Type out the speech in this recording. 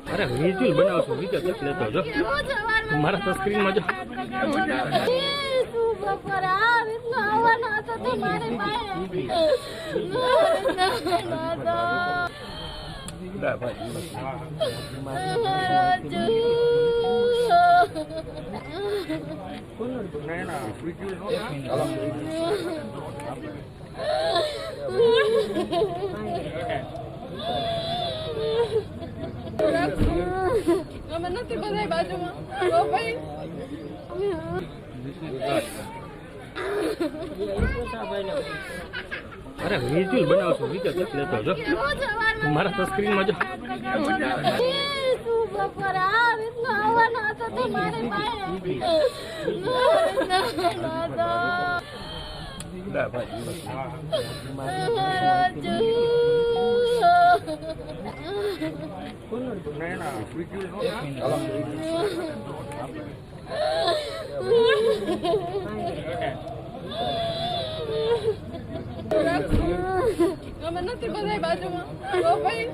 અરે વિઝ્યુઅલ બનાવશો વિચાર તક લેતો જો મારા તો સ્ક્રીનમાં જો અમે નથી બધા બાજુમાં ઓ ભાઈ અરે વિઝ્યુઅલ બનાવશો વિચાર તક લેતો જો મારા તો સ્ક્રીનમાં જો અમે નથી બધા બાજુમાં ઓ ભાઈ